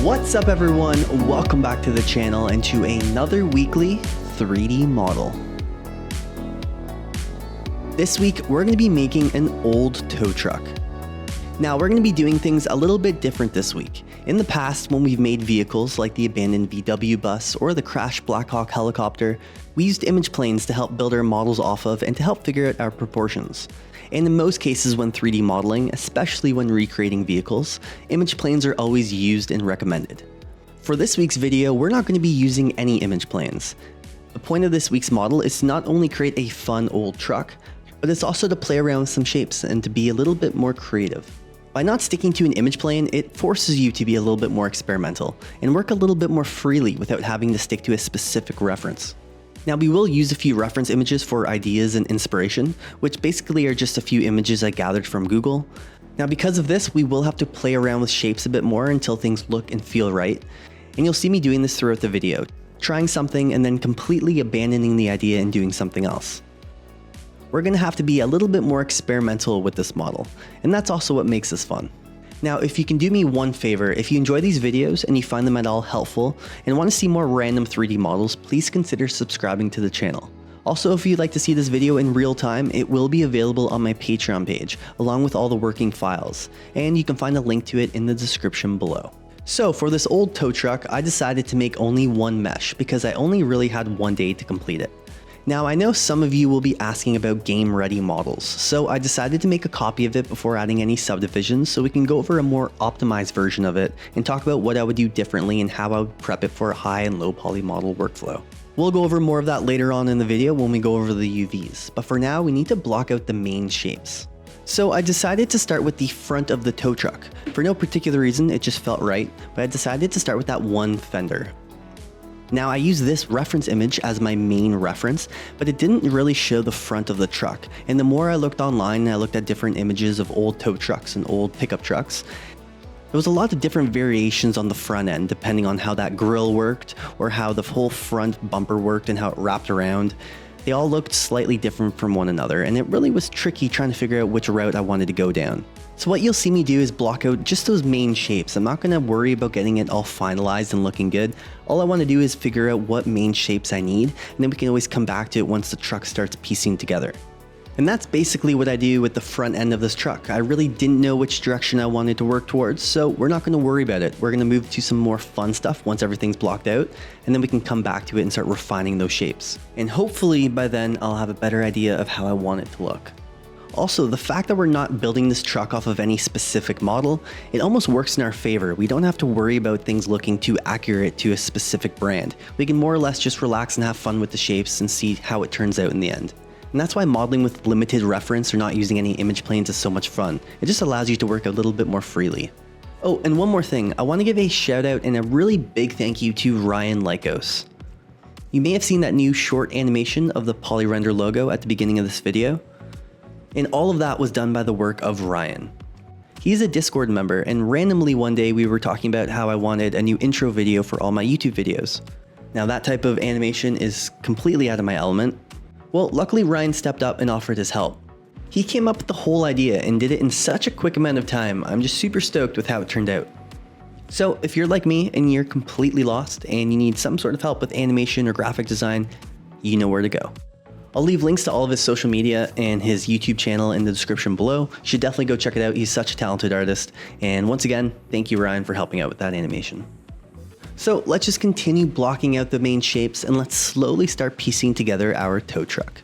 What's up everyone, welcome back to the channel and to another weekly 3D model. This week we're going to be making an old tow truck. Now we're going to be doing things a little bit different this week. In the past, when we've made vehicles like the abandoned VW bus or the crashed Black Hawk helicopter, we used image planes to help build our models off of and to help figure out our proportions. And in most cases when 3D modeling, especially when recreating vehicles, image planes are always used and recommended. For this week's video, we're not going to be using any image planes. The point of this week's model is to not only create a fun old truck, but it's also to play around with some shapes and to be a little bit more creative. By not sticking to an image plane, it forces you to be a little bit more experimental and work a little bit more freely without having to stick to a specific reference. Now we will use a few reference images for ideas and inspiration, which basically are just a few images I gathered from Google. Now because of this, we will have to play around with shapes a bit more until things look and feel right. And you'll see me doing this throughout the video, trying something and then completely abandoning the idea and doing something else. We're going to have to be a little bit more experimental with this model, and that's also what makes this fun. Now, if you can do me one favor, if you enjoy these videos and you find them at all helpful and want to see more random 3D models, please consider subscribing to the channel. Also, if you'd like to see this video in real time, it will be available on my Patreon page, along with all the working files, and you can find a link to it in the description below. So for this old tow truck, I decided to make only one mesh because I only really had one day to complete it. Now I know some of you will be asking about game ready models, so I decided to make a copy of it before adding any subdivisions so we can go over a more optimized version of it and talk about what I would do differently and how I would prep it for a high and low poly model workflow. We'll go over more of that later on in the video when we go over the UVs, but for now we need to block out the main shapes. So I decided to start with the front of the tow truck. For no particular reason, it just felt right, but I decided to start with that one fender. Now I use this reference image as my main reference, but it didn't really show the front of the truck. And the more I looked online and I looked at different images of old tow trucks and old pickup trucks, there was a lot of different variations on the front end depending on how that grille worked or how the whole front bumper worked and how it wrapped around. They all looked slightly different from one another, and it really was tricky trying to figure out which route I wanted to go down. So what you'll see me do is block out just those main shapes. I'm not going to worry about getting it all finalized and looking good. All I want to do is figure out what main shapes I need, and then we can always come back to it once the truck starts piecing together. And that's basically what I do with the front end of this truck. I really didn't know which direction I wanted to work towards, so we're not going to worry about it. We're going to move to some more fun stuff once everything's blocked out, and then we can come back to it and start refining those shapes. And hopefully by then I'll have a better idea of how I want it to look. Also, the fact that we're not building this truck off of any specific model, it almost works in our favor. We don't have to worry about things looking too accurate to a specific brand. We can more or less just relax and have fun with the shapes and see how it turns out in the end. And that's why modeling with limited reference or not using any image planes is so much fun. It just allows you to work a little bit more freely. Oh, and one more thing, I want to give a shout out and a really big thank you to Ryan Lykos. You may have seen that new short animation of the Polyrendr logo at the beginning of this video. And all of that was done by the work of Ryan. He's a Discord member, and randomly one day we were talking about how I wanted a new intro video for all my YouTube videos. Now that type of animation is completely out of my element. Well, luckily Ryan stepped up and offered his help. He came up with the whole idea and did it in such a quick amount of time. I'm just super stoked with how it turned out. So if you're like me and you're completely lost and you need some sort of help with animation or graphic design, you know where to go. I'll leave links to all of his social media and his YouTube channel in the description below. You should definitely go check it out. He's such a talented artist. And once again, thank you Ryan for helping out with that animation. So let's just continue blocking out the main shapes and let's slowly start piecing together our tow truck.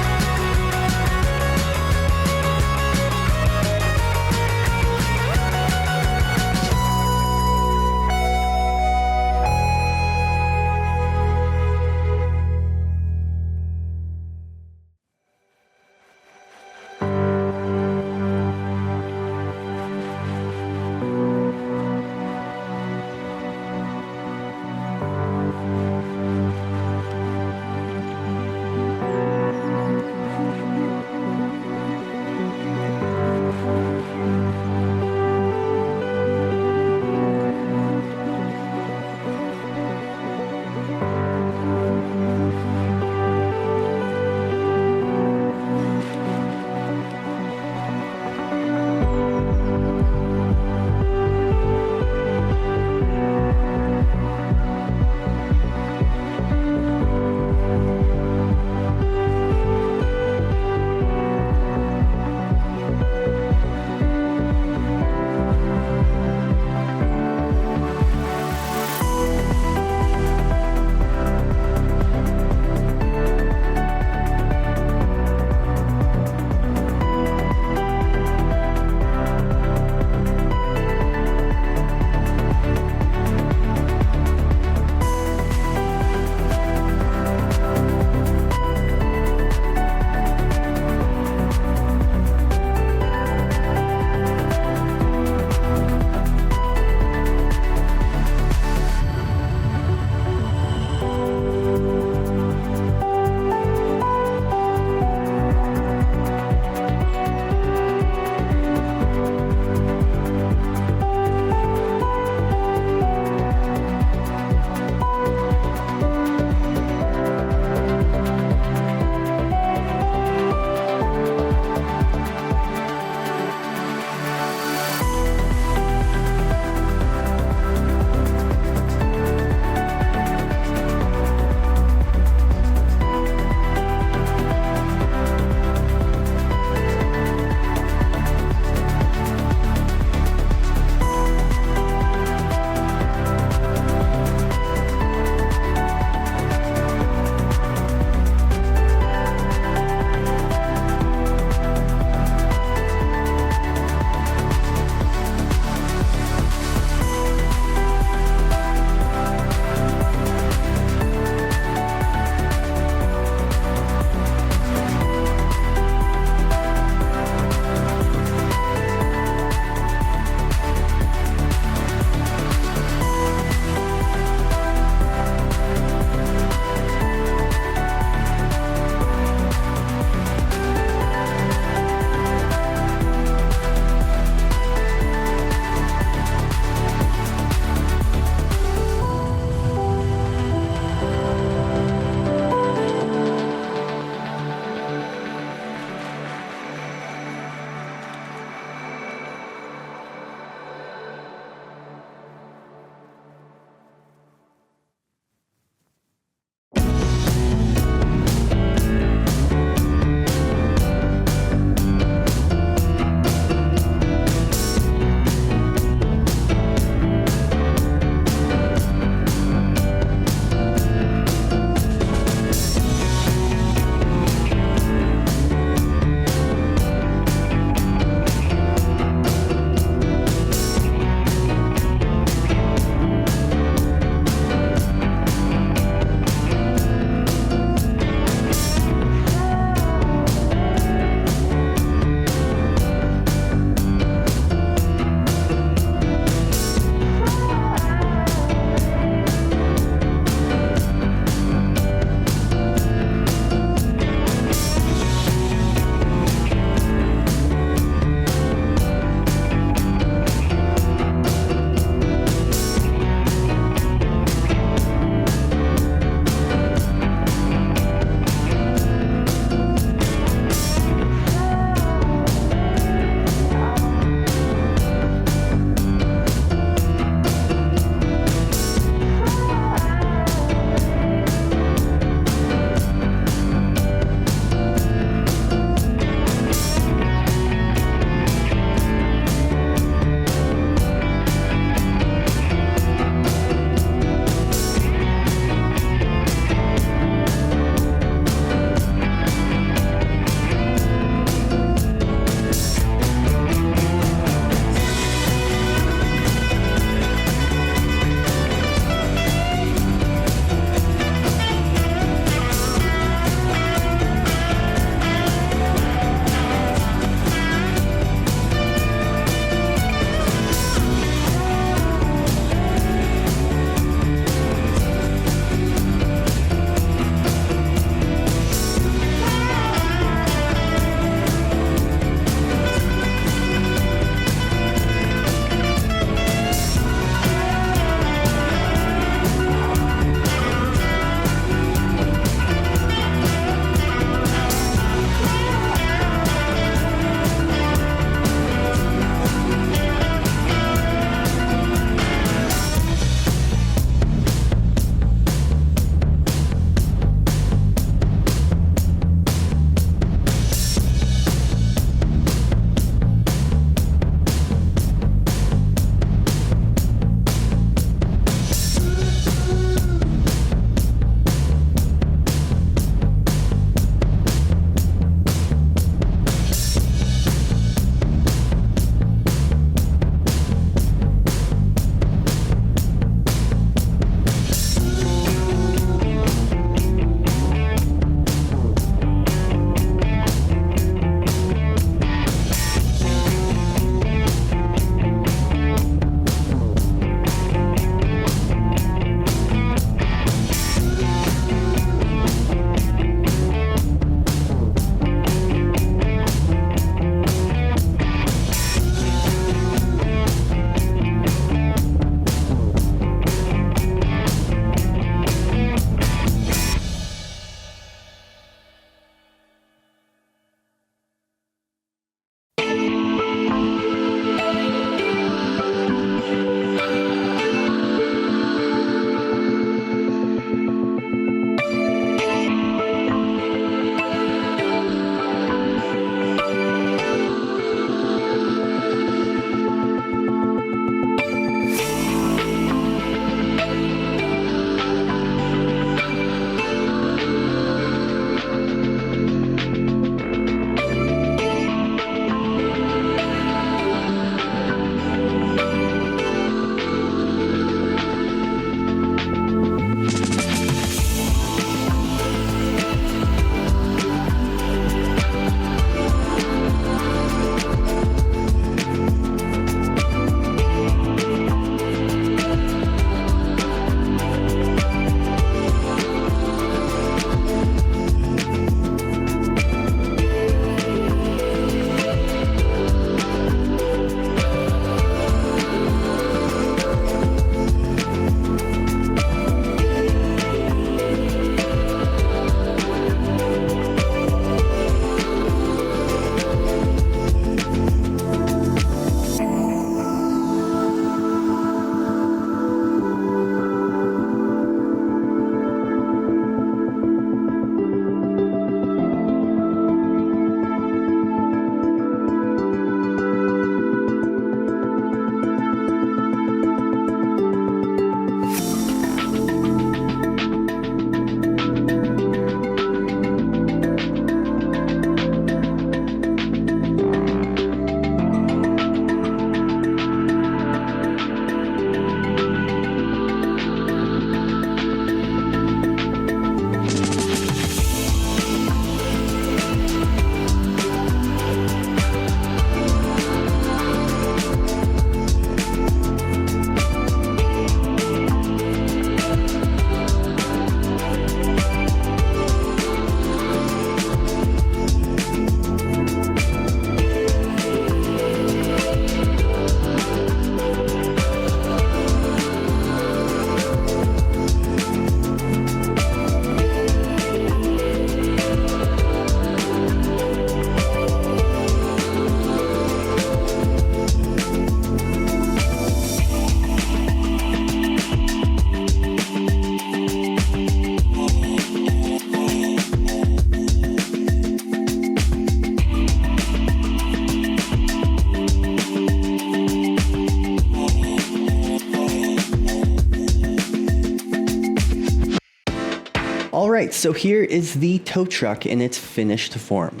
Alright, so here is the tow truck in its finished form.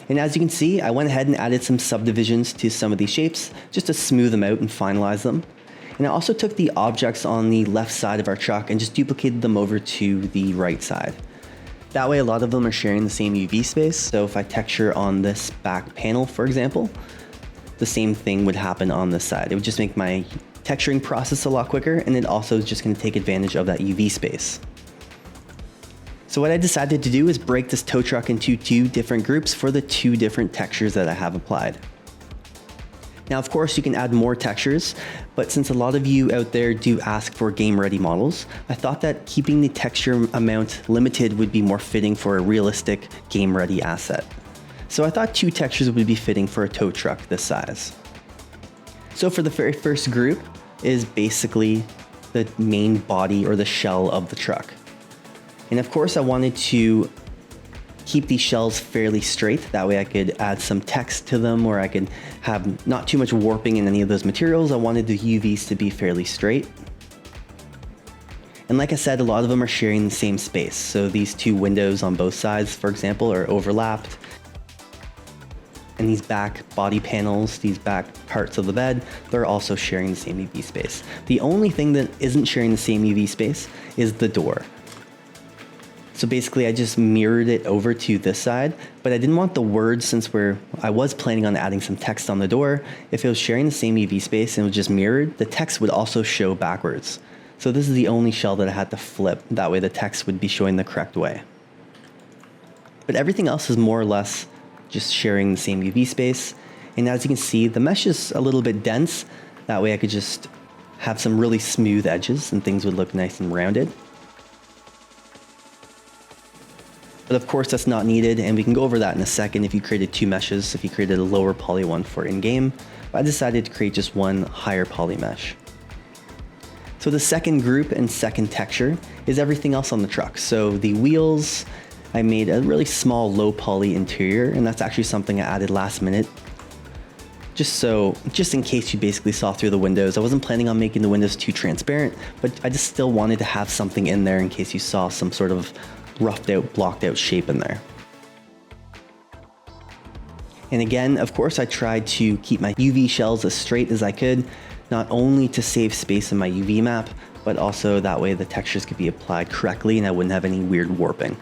And as you can see, I went ahead and added some subdivisions to some of these shapes just to smooth them out and finalize them. And I also took the objects on the left side of our truck and just duplicated them over to the right side. That way a lot of them are sharing the same UV space, so if I texture on this back panel, for example, the same thing would happen on this side. It would just make my texturing process a lot quicker, and it also is just going to take advantage of that UV space. So what I decided to do is break this tow truck into 2 different groups for the 2 different textures that I have applied. Now, of course, you can add more textures, but since a lot of you out there do ask for game-ready models, I thought that keeping the texture amount limited would be more fitting for a realistic game-ready asset. So I thought 2 textures would be fitting for a tow truck this size. So for the very first group is basically the main body or the shell of the truck. And of course, I wanted to keep these shells fairly straight. That way I could add some text to them, or I could have not too much warping in any of those materials. I wanted the UVs to be fairly straight. And like I said, a lot of them are sharing the same space. So these 2 windows on both sides, for example, are overlapped. And these back body panels, these back parts of the bed, they're also sharing the same UV space. The only thing that isn't sharing the same UV space is the door. So basically I just mirrored it over to this side, but I didn't want the words, since I was planning on adding some text on the door. If it was sharing the same UV space and it was just mirrored, the text would also show backwards. So this is the only shell that I had to flip. That way the text would be showing the correct way. But everything else is more or less just sharing the same UV space. And as you can see, the mesh is a little bit dense. That way I could just have some really smooth edges and things would look nice and rounded. But of course that's not needed, and we can go over that in a second if you created 2 meshes, if you created a lower poly one for in-game. But I decided to create just one higher poly mesh. So the second group and second texture is everything else on the truck. So the wheels, I made a really small low poly interior, and that's actually something I added last minute. Just in case you basically saw through the windows. I wasn't planning on making the windows too transparent, but I just still wanted to have something in there in case you saw some sort of roughed out, blocked out shape in there. And again, of course, I tried to keep my UV shells as straight as I could, not only to save space in my UV map, but also that way the textures could be applied correctly and I wouldn't have any weird warping.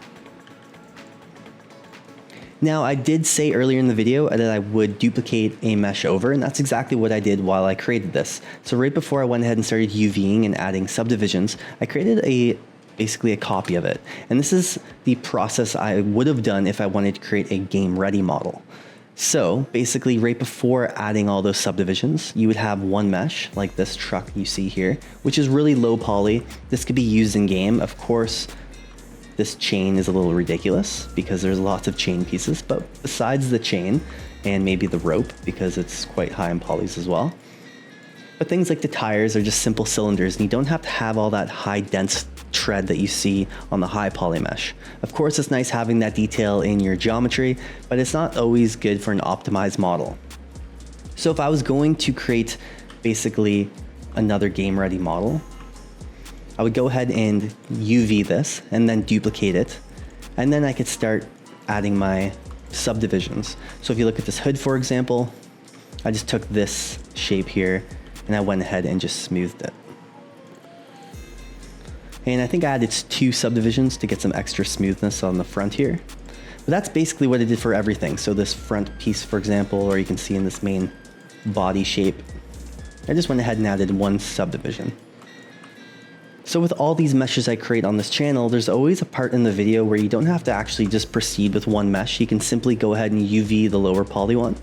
Now, I did say earlier in the video that I would duplicate a mesh over, and that's exactly what I did while I created this. So right before I went ahead and started UVing and adding subdivisions, I created basically a copy of it. And this is the process I would have done if I wanted to create a game ready model. So basically right before adding all those subdivisions, you would have one mesh like this truck you see here, which is really low poly. This could be used in game. Of course, this chain is a little ridiculous because there's lots of chain pieces, but besides the chain and maybe the rope, because it's quite high in polys as well. But things like the tires are just simple cylinders, and you don't have to have all that high dense tread that you see on the high poly mesh. Of course, it's nice having that detail in your geometry, but it's not always good for an optimized model. So if I was going to create basically another game ready model, I would go ahead and UV this and then duplicate it. And then I could start adding my subdivisions. So if you look at this hood, for example, I just took this shape here and I went ahead and just smoothed it. And I think I added 2 subdivisions to get some extra smoothness on the front here. But that's basically what I did for everything. So this front piece, for example, or you can see in this main body shape, I just went ahead and added 1 subdivision. So with all these meshes I create on this channel, there's always a part in the video where you don't have to actually just proceed with one mesh. You can simply go ahead and UV the lower poly one,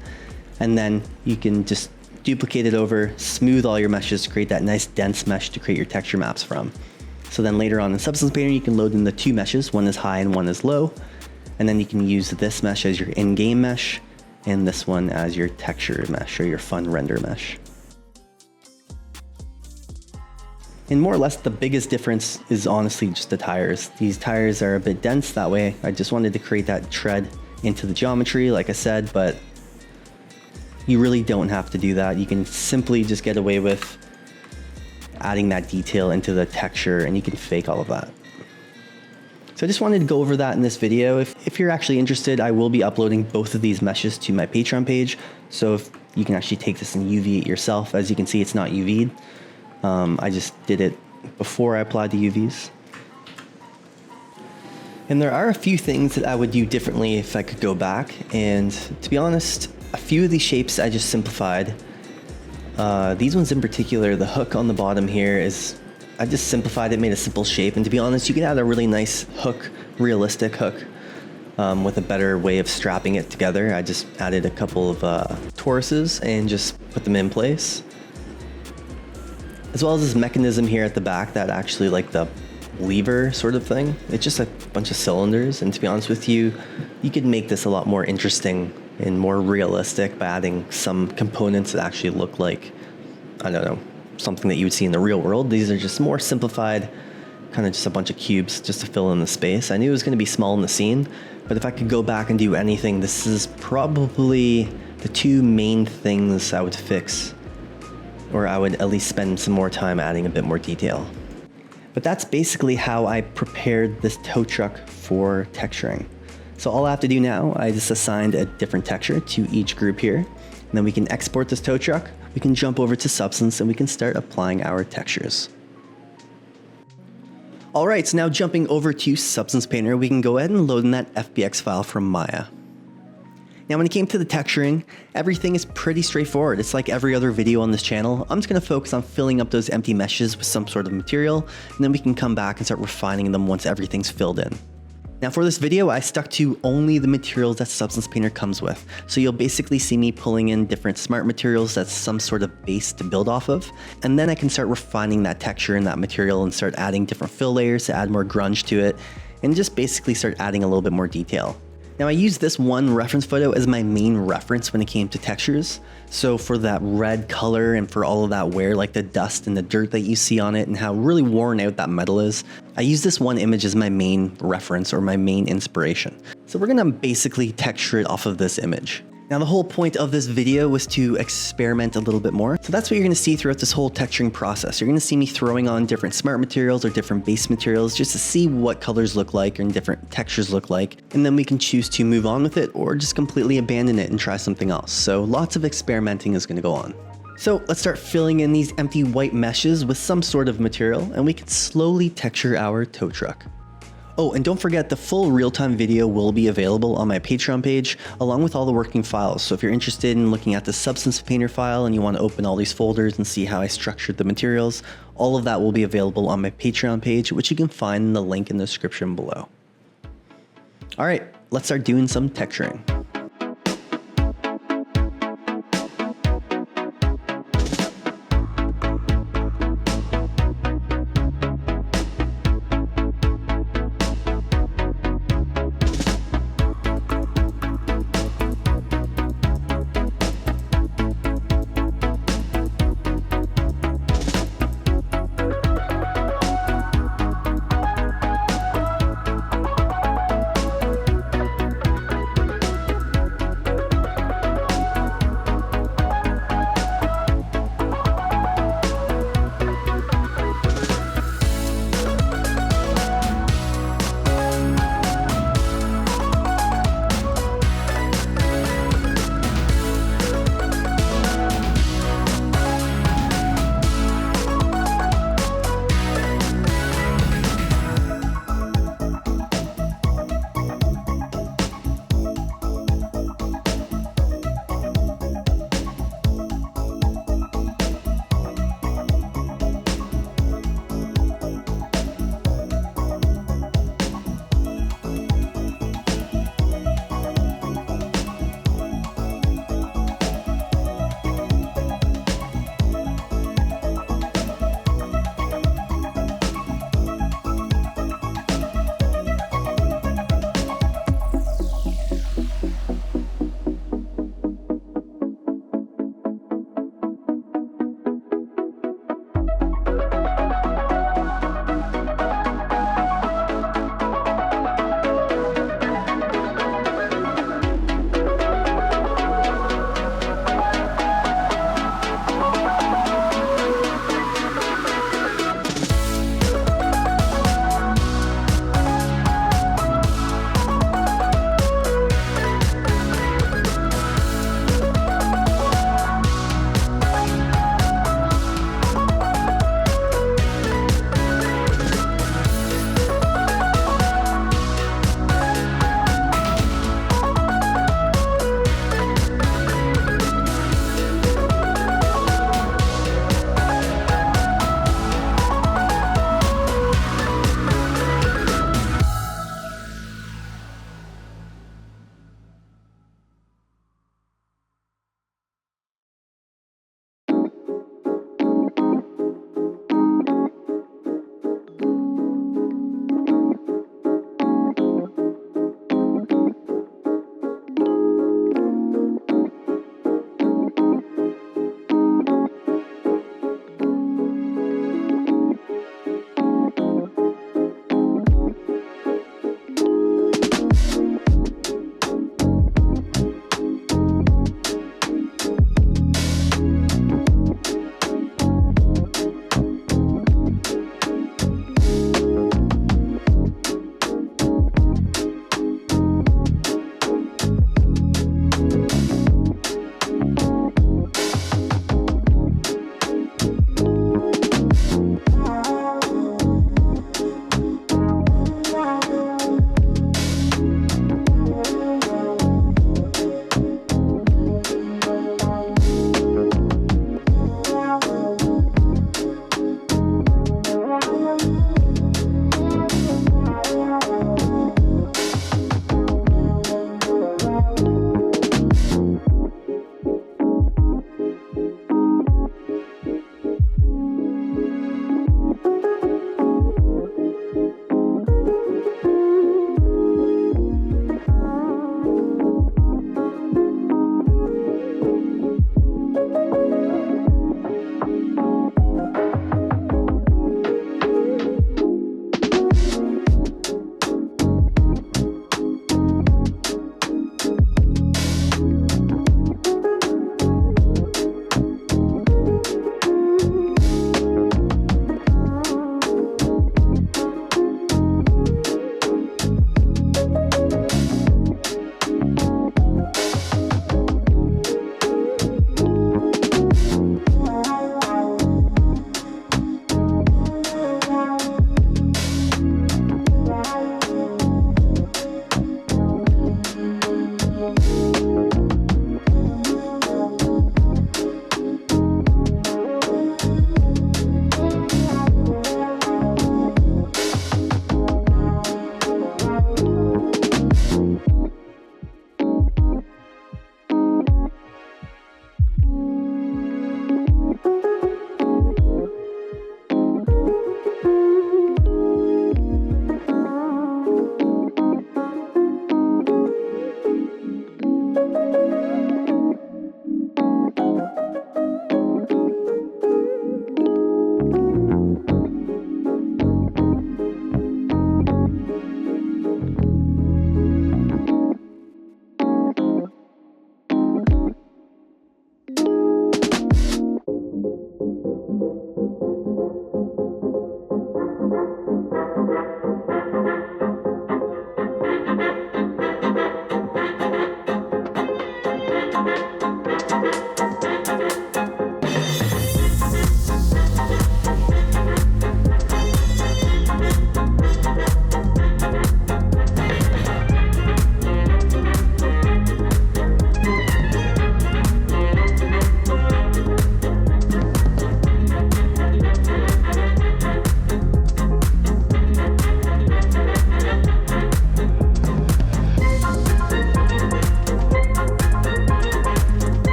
and then you can just duplicate it over, smooth all your meshes to create that nice dense mesh to create your texture maps from. So then later on in Substance Painter, you can load in the 2 meshes, one is high and one is low, and then you can use this mesh as your in-game mesh, and this one as your texture mesh or your fun render mesh. And more or less the biggest difference is honestly just the tires. These tires are a bit dense, that way I just wanted to create that tread into the geometry, like I said, but you really don't have to do that. You can simply just get away with adding that detail into the texture and you can fake all of that. So I just wanted to go over that in this video. If you're actually interested, I will be uploading both of these meshes to my Patreon page. So if you can actually take this and UV it yourself. As you can see, it's not UV'd. I just did it before I applied the UVs. And there are a few things that I would do differently if I could go back. And to be honest, a few of these shapes I just simplified. These ones in particular, the hook on the bottom here I just simplified it, made a simple shape. And to be honest, you can add a really nice hook, realistic hook, with a better way of strapping it together. I just added a couple of toruses and just put them in place. As well as this mechanism here at the back that actually like the lever sort of thing. It's just a bunch of cylinders, and to be honest with you, you could make this a lot more interesting and more realistic by adding some components that actually look like, I don't know, something that you would see in the real world. These are just more simplified, kind of just a bunch of cubes just to fill in the space. I knew it was going to be small in the scene, but if I could go back and do anything, this is probably the two main things I would fix, or I would at least spend some more time adding a bit more detail. But that's basically how I prepared this tow truck for texturing. So all I have to do now, I just assigned a different texture to each group here. And then we can export this tow truck, we can jump over to Substance, and we can start applying our textures. All right, so now jumping over to Substance Painter, we can go ahead and load in that FBX file from Maya. Now when it came to the texturing, everything is pretty straightforward. It's like every other video on this channel. I'm just gonna focus on filling up those empty meshes with some sort of material, and then we can come back and start refining them once everything's filled in. Now for this video, I stuck to only the materials that Substance Painter comes with. So you'll basically see me pulling in different smart materials that's some sort of base to build off of. And then I can start refining that texture in that material and start adding different fill layers to add more grunge to it, and just basically start adding a little bit more detail. Now I used this one reference photo as my main reference when it came to textures. So for that red color and for all of that wear, like the dust and the dirt that you see on it and how really worn out that metal is, I used this one image as my main reference or my main inspiration. So we're gonna basically texture it off of this image. Now the whole point of this video was to experiment a little bit more. So that's what you're gonna see throughout this whole texturing process. You're gonna see me throwing on different smart materials or different base materials just to see what colors look like and different textures look like. And then we can choose to move on with it or just completely abandon it and try something else. So lots of experimenting is gonna go on. So let's start filling in these empty white meshes with some sort of material, and we can slowly texture our tow truck. Oh, and don't forget, the full real-time video will be available on my Patreon page, along with all the working files. So if you're interested in looking at the Substance Painter file and you want to open all these folders and see how I structured the materials, all of that will be available on my Patreon page, which you can find in the link in the description below. All right, let's start doing some texturing.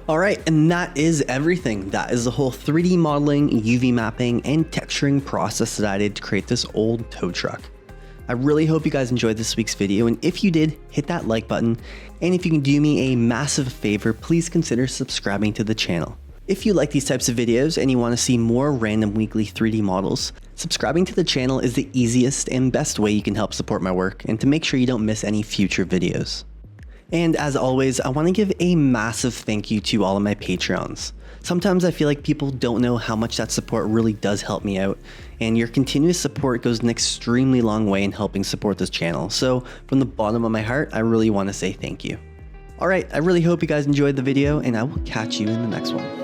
All right, and that is everything. That is the whole 3D modeling, UV mapping, and texturing process that I did to create this old tow truck. I really hope you guys enjoyed this week's video, and if you did, hit that like button, and if you can do me a massive favor, please consider subscribing to the channel. If you like these types of videos and you want to see more random weekly 3D models, subscribing to the channel is the easiest and best way you can help support my work and to make sure you don't miss any future videos. And as always, I want to give a massive thank you to all of my Patrons. Sometimes I feel like people don't know how much that support really does help me out, and your continuous support goes an extremely long way in helping support this channel. So from the bottom of my heart, I really want to say thank you. Alright, I really hope you guys enjoyed the video, and I will catch you in the next one.